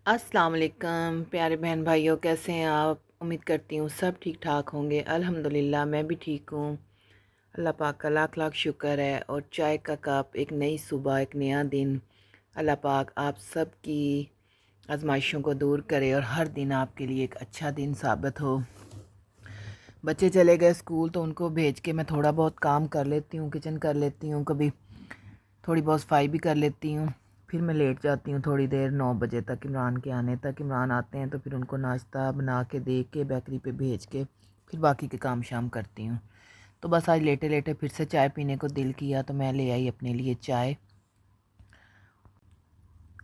अस्सलाम वालेकुम प्यारे बहन भाइयों, कैसे हैं आप। उम्मीद करती हूँ सब ठीक ठाक होंगे। अल्हम्दुलिल्लाह मैं भी ठीक हूँ। अल्लाह पाक का लाख लाख शुक्र है। और चाय का कप, एक नई सुबह, एक नया दिन। अल्लाह पाक आप सब की आजमाइशों को दूर करे और हर दिन आपके लिए एक अच्छा दिन साबित हो। बच्चे चले गए स्कूल तो उनको भेज के मैं थोड़ा बहुत काम कर लेती हूँ, किचन कर लेती हूँ, कभी थोड़ी बहुत सफाई भी कर लेती हूँ। फिर मैं लेट जाती हूँ थोड़ी देर, 9 बजे तक, इमरान के आने तक। इमरान आते हैं तो फिर उनको नाश्ता बना के दे के बेकरी पे भेज के फिर बाकी के काम शाम करती हूँ। तो बस आज लेटे लेटे फिर से चाय पीने को दिल किया तो मैं ले आई अपने लिए चाय।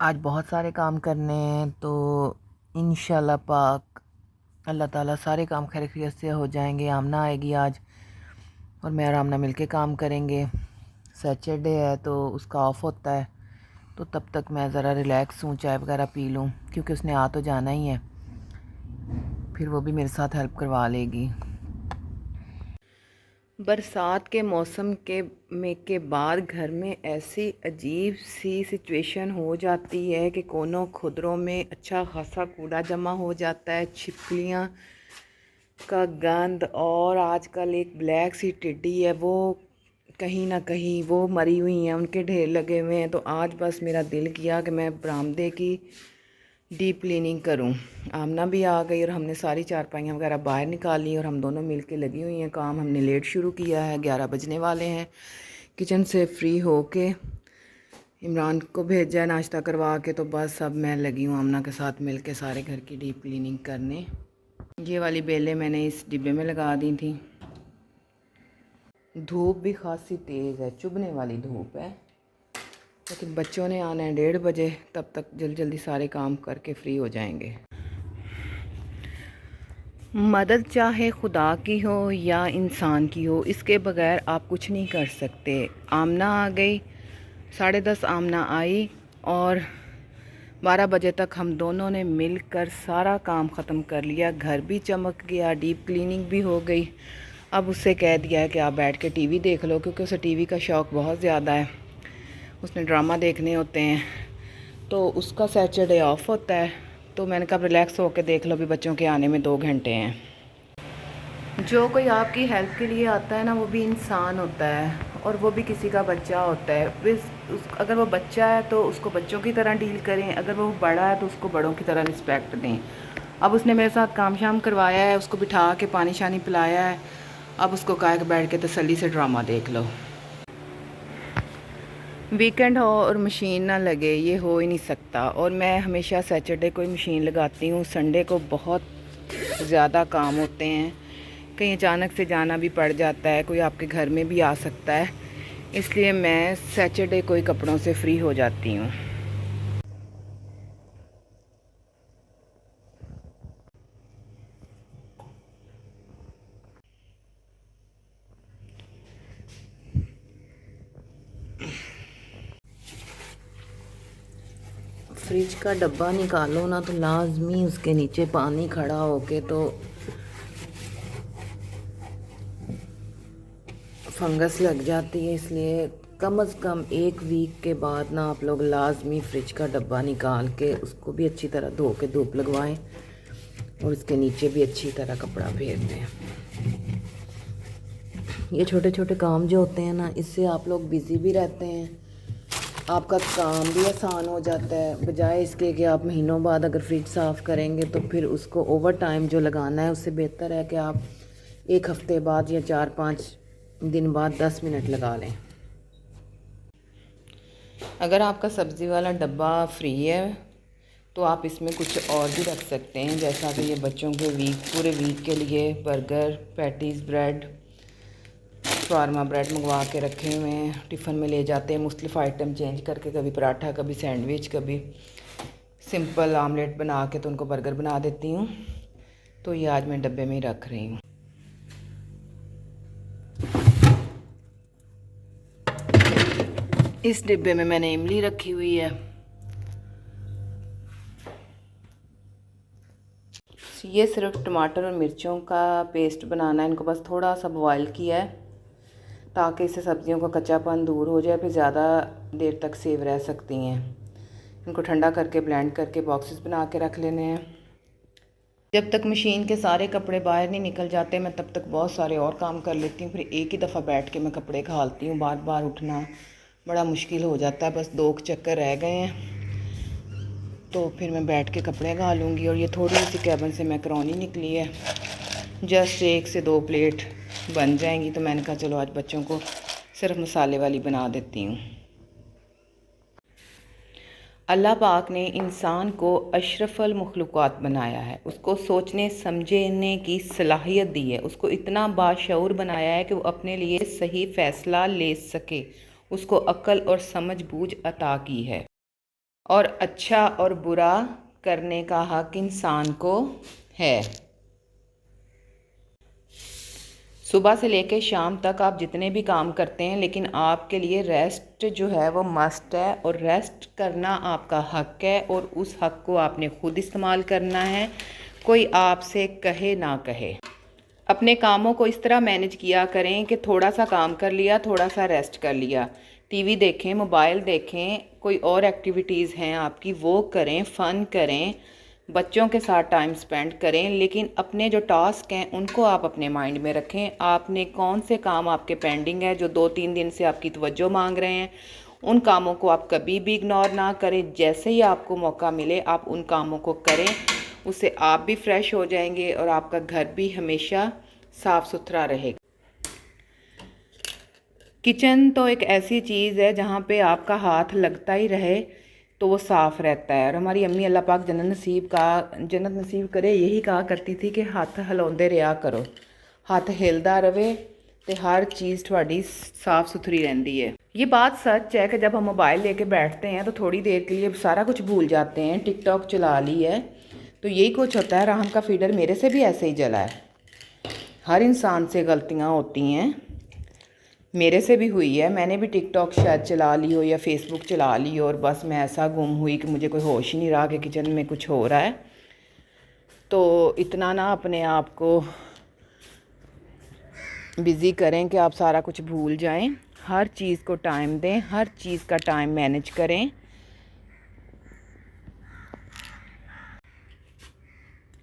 आज बहुत सारे काम करने हैं तो इंशाल्लाह पाक अल्लाह ताला सारे काम खैर खैरियत से हो जाएंगे। आमना आएगी आज और मैं और आमना मिल के काम करेंगे। सैटरडे है तो उसका ऑफ होता है, तो तब तक मैं ज़रा रिलैक्स हूँ, चाय वगैरह पी लूँ, क्योंकि उसने आ तो जाना ही है। फिर वो भी मेरे साथ हेल्प करवा लेगी। बरसात के मौसम के बाद घर में ऐसी अजीब सी सिचुएशन हो जाती है कि कोनों खुदरों में अच्छा खासा कूड़ा जमा हो जाता है, छिपकलियाँ का गंद। और आजकल एक ब्लैक सी टिड्डी है, वो कहीं ना कहीं वो मरी हुई हैं, उनके ढेर लगे हुए हैं। तो आज बस मेरा दिल किया कि मैं बरामदे की डीप क्लीनिंग करूं। आमना भी आ गई और हमने सारी चारपाइयाँ वगैरह बाहर निकाली और हम दोनों मिल के लगी हुई हैं काम। हमने लेट शुरू किया है, 11 बजने वाले हैं। किचन से फ्री हो के इमरान को भेजा है नाश्ता करवा के, तो बस अब मैं लगी हूँ आमना के साथ मिल के सारे घर की डीप क्लीनिंग करने। ये वाली बेलें मैंने इस डिब्बे में लगा दी थी। धूप भी खासी तेज़ है, चुभने वाली धूप है, लेकिन बच्चों ने आना है 1:30 बजे, तब तक जल्दी जल्दी सारे काम करके फ्री हो जाएंगे। मदद चाहे खुदा की हो या इंसान की हो, इसके बगैर आप कुछ नहीं कर सकते। आमना आ गई, 10:30 आमना आई और 12 बजे तक हम दोनों ने मिलकर सारा काम ख़त्म कर लिया। घर भी चमक गया, डीप क्लीनिंग भी हो गई। अब उससे कह दिया है कि आप बैठ के टीवी देख लो, क्योंकि उसे टीवी का शौक़ बहुत ज़्यादा है, उसने ड्रामा देखने होते हैं। तो उसका सैटरडे ऑफ होता है, तो मैंने कहा रिलैक्स होकर देख लो, भी बच्चों के आने में 2 घंटे हैं। जो कोई आपकी हेल्प के लिए आता है ना, वो भी इंसान होता है और वो भी किसी का बच्चा होता है। अगर वो बच्चा है तो उसको बच्चों की तरह डील करें, अगर वो बड़ा है तो उसको बड़ों की तरह रिस्पेक्ट दें। अब उसने मेरे साथ काम शाम करवाया है, उसको बिठा के पानी शानी पिलाया है। अब उसको कहा कि बैठ के तसल्ली से ड्रामा देख लो। वीकेंड हो और मशीन ना लगे, ये हो ही नहीं सकता। और मैं हमेशा सैटरडे को ही मशीन लगाती हूँ, संडे को बहुत ज़्यादा काम होते हैं, कहीं अचानक से जाना भी पड़ जाता है, कोई आपके घर में भी आ सकता है, इसलिए मैं सैटरडे को ही कपड़ों से फ्री हो जाती हूँ। फ्रिज का डब्बा निकालो ना तो लाजमी उसके नीचे पानी खड़ा होके तो फंगस लग जाती है, इसलिए कम से कम 1 वीक के बाद ना आप लोग लाजमी फ्रिज का डब्बा निकाल के उसको भी अच्छी तरह धो के धूप लगवाएं और उसके नीचे भी अच्छी तरह कपड़ा फेर दें। ये छोटे छोटे काम जो होते हैं ना, इससे आप लोग बिज़ी भी रहते हैं, आपका काम भी आसान हो जाता है। बजाय इसके कि आप महीनों बाद अगर फ्रिज साफ़ करेंगे तो फिर उसको ओवर टाइम जो लगाना है, उससे बेहतर है कि आप 1 हफ़्ते बाद या 4-5 दिन बाद 10 मिनट लगा लें। अगर आपका सब्ज़ी वाला डब्बा फ्री है तो आप इसमें कुछ और भी रख सकते हैं, जैसा कि ये बच्चों के पूरे वीक के लिए burger, patties, bread, shawarma bread मंगवा के रखे हुए हैं, टिफ़िन में ले जाते हैं मुख्तलिफ़ आइटम चेंज करके, कभी पराठा, कभी सैंडविच, कभी सिंपल आमलेट बना के तो उनको बर्गर बना देती हूँ। तो ये आज मैं डब्बे में ही रख रही हूँ। इस डिब्बे में मैंने इमली रखी हुई है। ये सिर्फ टमाटर और मिर्चों का पेस्ट बनाना है, इनको बस थोड़ा सा बॉयल किया है ताकि इससे सब्जियों का कच्चापन दूर हो जाए, फिर ज़्यादा देर तक सेव रह सकती हैं। इनको ठंडा करके ब्लेंड करके बॉक्सेस बना के रख लेने हैं। जब तक मशीन के सारे कपड़े बाहर नहीं निकल जाते मैं तब तक बहुत सारे और काम कर लेती हूँ। फिर एक ही दफ़ा बैठ के मैं कपड़े घालती हूँ, बार बार उठना बड़ा मुश्किल हो जाता है। बस 2 चक्कर रह गए हैं तो फिर मैं बैठ के कपड़े घालूँगी। और ये थोड़ी सी कैबिन से मैकरोनी निकली है, जस्ट 1 से 2 प्लेट बन जाएंगी। तो मैंने कहा चलो आज बच्चों को सिर्फ मसाले वाली बना देती हूँ। अल्लाह पाक ने इंसान को अशरफुल मखलूक़ात बनाया है, उसको सोचने समझने की सलाहियत दी है, उसको इतना बाशऊर बनाया है कि वो अपने लिए सही फ़ैसला ले सके, उसको अक्ल और समझ बूझ अता की है। और अच्छा और बुरा करने का हक़ इंसान को है। सुबह से लेकर शाम तक आप जितने भी काम करते हैं, लेकिन आपके लिए रेस्ट जो है वो मस्ट है, और रेस्ट करना आपका हक़ है, और उस हक़ को आपने ख़ुद इस्तेमाल करना है, कोई आपसे कहे ना कहे। अपने कामों को इस तरह मैनेज किया करें कि थोड़ा सा काम कर लिया, थोड़ा सा रेस्ट कर लिया, टीवी देखें, मोबाइल देखें, कोई और एक्टिविटीज़ हैं आपकी वो करें, फ़न करें, बच्चों के साथ टाइम स्पेंड करें, लेकिन अपने जो टास्क हैं उनको आप अपने माइंड में रखें। आपने कौन से काम आपके पेंडिंग है जो 2-3 दिन से आपकी तवज्जो मांग रहे हैं, उन कामों को आप कभी भी इग्नोर ना करें। जैसे ही आपको मौका मिले आप उन कामों को करें, उससे आप भी फ्रेश हो जाएंगे और आपका घर भी हमेशा साफ़ सुथरा रहेगा। किचन तो एक ऐसी चीज़ है जहाँ पे आपका हाथ लगता ही रहे तो वो साफ़ रहता है। और हमारी अम्मी अल्लाह पाक जन्नत नसीब करे यही कहा करती थी कि हाथ हिलाउंदे रहा करो, हाथ हिलदा रवे तो हर चीज़ थोड़ी साफ़ सुथरी रहती है। ये बात सच है कि जब हम मोबाइल लेके बैठते हैं तो थोड़ी देर के लिए सारा कुछ भूल जाते हैं। टिकटॉक चला ली है तो यही कुछ होता है। राहम का फीडर मेरे से भी ऐसे ही जला है। हर इंसान से गलतियाँ होती हैं, मेरे से भी हुई है। मैंने भी टिकटॉक शायद चला ली हो या फेसबुक चला ली हो और बस मैं ऐसा गुम हुई कि मुझे कोई होश ही नहीं रहा कि किचन में कुछ हो रहा है। तो इतना ना अपने आप को बिज़ी करें कि आप सारा कुछ भूल जाएं। हर चीज़ को टाइम दें, हर चीज़ का टाइम मैनेज करें।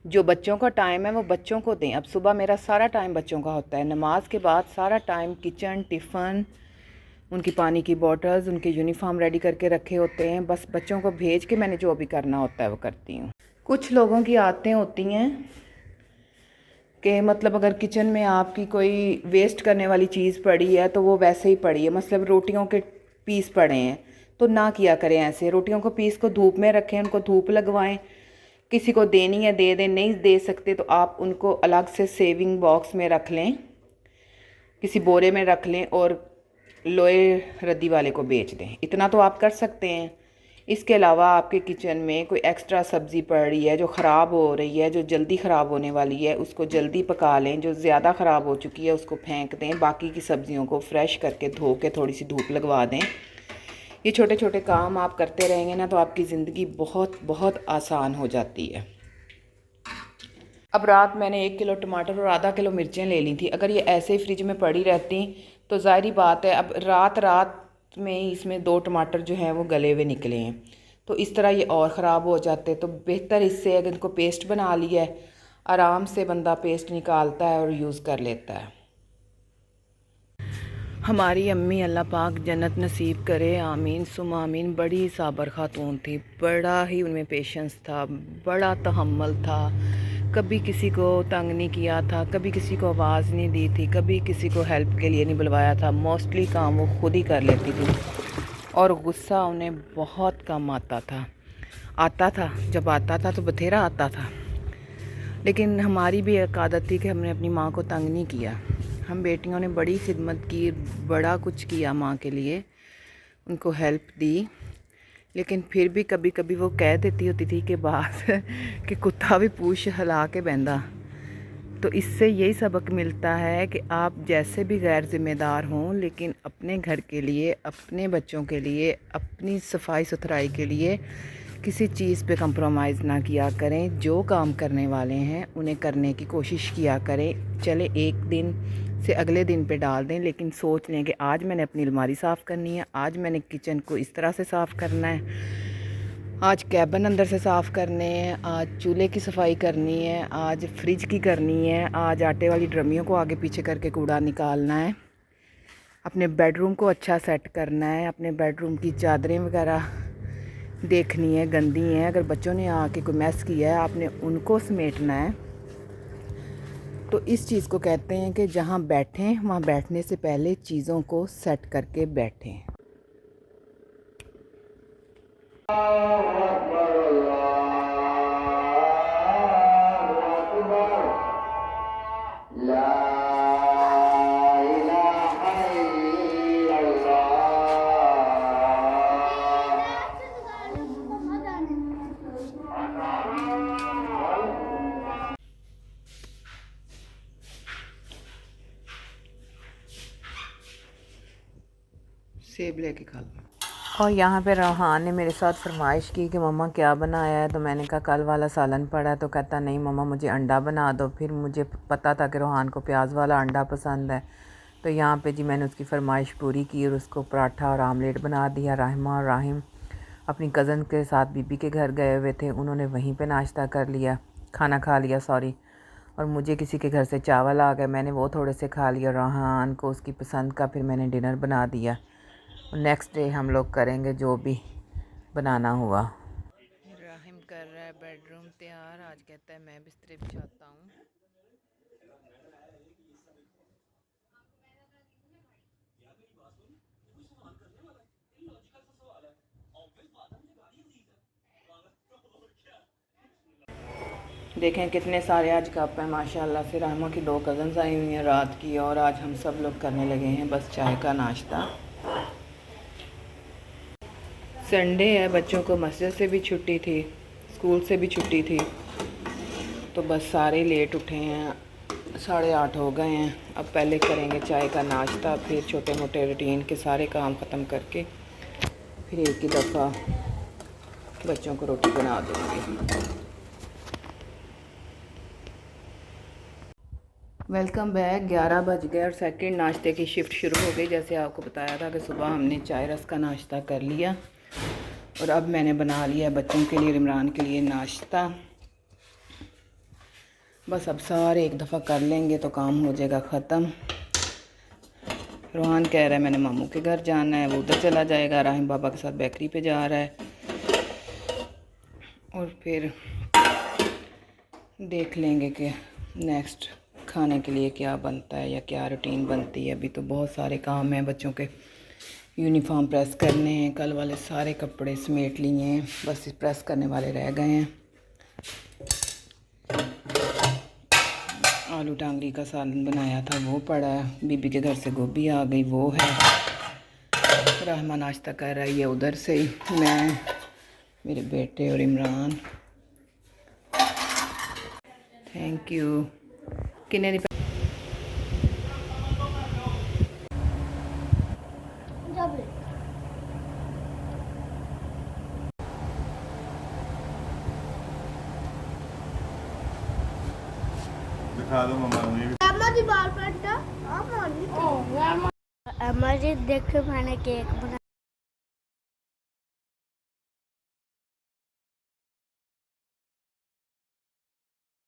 जो बच्चों का टाइम है वो बच्चों को दें। अब सुबह मेरा सारा टाइम बच्चों का होता है, नमाज के बाद सारा टाइम किचन, टिफ़न, उनकी पानी की बॉटल्स, उनके यूनिफॉर्म रेडी करके रखे होते हैं। बस बच्चों को भेज के मैंने जो भी करना होता है वो करती हूँ। कुछ लोगों की आदतें होती हैं कि मतलब अगर किचन में आपकी कोई वेस्ट करने वाली चीज़ पड़ी है तो वो वैसे ही पड़ी है। मतलब रोटियों के पीस पड़े हैं तो ना किया करें ऐसे। रोटियों को पीस को धूप में रखें, उनको धूप लगवाएं। किसी को देनी है दे दें, नहीं दे सकते तो आप उनको अलग से सेविंग बॉक्स में रख लें, किसी बोरे में रख लें और लोहे रद्दी वाले को बेच दें। इतना तो आप कर सकते हैं। इसके अलावा आपके किचन में कोई एक्स्ट्रा सब्ज़ी पड़ रही है जो ख़राब हो रही है, जो जल्दी ख़राब होने वाली है, उसको जल्दी पका लें। जो ज़्यादा ख़राब हो चुकी है उसको फेंक दें। बाकी की सब्ज़ियों को फ्रेश करके धो के थोड़ी सी धूप लगवा दें। ये छोटे छोटे काम आप करते रहेंगे ना तो आपकी ज़िंदगी बहुत बहुत आसान हो जाती है। अब रात मैंने 1 किलो टमाटर और आधा किलो मिर्चें ले ली थी। अगर ये ऐसे ही फ्रिज में पड़ी रहती तो ज़ाहिर बात है अब रात में ही इसमें 2 टमाटर जो हैं वो गले हुए निकले हैं, तो इस तरह ये और ख़राब हो जाते। तो बेहतर इससे अगर इनको पेस्ट बना लिया है, आराम से बंदा पेस्ट निकालता है और यूज़ कर लेता है। हमारी अम्मी अल्लाह पाक जन्नत नसीब करे, आमीन सुम आमीन। बड़ी साबर खातून थी, बड़ा ही उनमें पेशेंस था, बड़ा तहम्मुल था। कभी किसी को तंग नहीं किया था, कभी किसी को आवाज़ नहीं दी थी, कभी किसी को हेल्प के लिए नहीं बुलवाया था। मोस्टली काम वो खुद ही कर लेती थी और गुस्सा उन्हें बहुत कम आता था। जब आता था तो बथेरा आता था। लेकिन हमारी भी एक आदत थी कि हमने अपनी माँ को तंग नहीं किया। हम बेटियों ने बड़ी खिदमत की, बड़ा कुछ किया माँ के लिए, उनको हेल्प दी। लेकिन फिर भी कभी कभी वो कह देती होती थी कि बात कि कुत्ता भी पूंछ हिला के बहंदा। तो इससे यही सबक मिलता है कि आप जैसे भी गैर ज़िम्मेदार हों, लेकिन अपने घर के लिए, अपने बच्चों के लिए, अपनी सफाई सुथराई के लिए किसी चीज़ पे कंप्रोमाइज़ ना किया करें। जो काम करने वाले हैं उन्हें करने की कोशिश किया करें। चले एक दिन से अगले दिन पे डाल दें, लेकिन सोच लें कि आज मैंने अपनी अलमारी साफ़ करनी है, आज मैंने किचन को इस तरह से साफ़ करना है, आज कैबिन अंदर से साफ़ करने हैं, आज चूल्हे की सफाई करनी है, आज फ्रिज की करनी है, आज आटे वाली ड्रमियों को आगे पीछे करके कूड़ा निकालना है, अपने बेडरूम को अच्छा सेट करना है, अपने बेडरूम की चादरें वगैरह देखनी है, गंदी हैं। अगर बच्चों ने आके कोई मैस किया है आपने उनको समेटना है। तो इस चीज़ को कहते हैं कि जहाँ बैठें वहाँ बैठने से पहले चीज़ों को सेट करके बैठें। सेब लेके खा लो। और यहाँ पे रोहान ने मेरे साथ फरमाइश की कि मम्मा क्या बनाया है, तो मैंने कहा कल वाला सालन पड़ा है। तो कहता नहीं मम्मा मुझे अंडा बना दो। फिर मुझे पता था कि रोहान को प्याज वाला अंडा पसंद है, तो यहाँ पे जी मैंने उसकी फरमाइश पूरी की और उसको पराठा और आमलेट बना दिया। राहिमा और राहिम अपनी कज़न के साथ बीबी के घर गए हुए थे, उन्होंने वहीं पर नाश्ता कर लिया, खाना खा लिया सॉरी। और मुझे किसी के घर से चावल आ गए, मैंने वो थोड़े से खा लिया। रोहान को उसकी पसंद का फिर मैंने डिनर बना दिया। नेक्स्ट डे हम लोग करेंगे जो भी बनाना हुआ। राहिम कर रहा है बेडरूम तैयार, आज कहता है मैं बिस्तरे बिछाता हूँ। देखें कितने सारे आज कप हैं माशाल्लाह से। राहिमा की 2 कज़न्स आई हुई हैं रात की, और आज हम सब लोग करने लगे हैं बस चाय का नाश्ता। संडे है, बच्चों को मस्जिद से भी छुट्टी थी, स्कूल से भी छुट्टी थी, तो बस सारे लेट उठे हैं, 8:30 हो गए हैं। अब पहले करेंगे चाय का नाश्ता, फिर छोटे मोटे रूटीन के सारे काम ख़त्म करके फिर एक ही दफ़ा बच्चों को रोटी बना दूँगी। Welcome back. 11 बज गए और सेकंड नाश्ते की शिफ्ट शुरू हो गई। जैसे आपको बताया था कि सुबह हमने चाय रस का नाश्ता कर लिया, और अब मैंने बना लिया बच्चों के लिए, इमरान के लिए नाश्ता। बस अब सारे एक दफ़ा कर लेंगे तो काम हो जाएगा ख़त्म। रोहान कह रहा है मैंने मामू के घर जाना है, वो उधर चला जाएगा। राहिम बाबा के साथ बेकरी पे जा रहा है, और फिर देख लेंगे कि नेक्स्ट खाने के लिए क्या बनता है या क्या रूटीन बनती है। अभी तो बहुत सारे काम हैं, बच्चों के यूनिफॉर्म प्रेस करने हैं, कल वाले सारे कपड़े समेट लिए हैं, बस प्रेस करने वाले रह गए हैं। आलू टांगरी का सालन बनाया था वो पड़ा है, बीबी के घर से गोभी आ गई वो है। रहमा नाश्ता कर रहा है ये उधर से ही, मैं, मेरे बेटे और इमरान। Thank you. किन्ने दिखा दो मम्मा मुझे। अम्मा जी देख के मैंने केक बना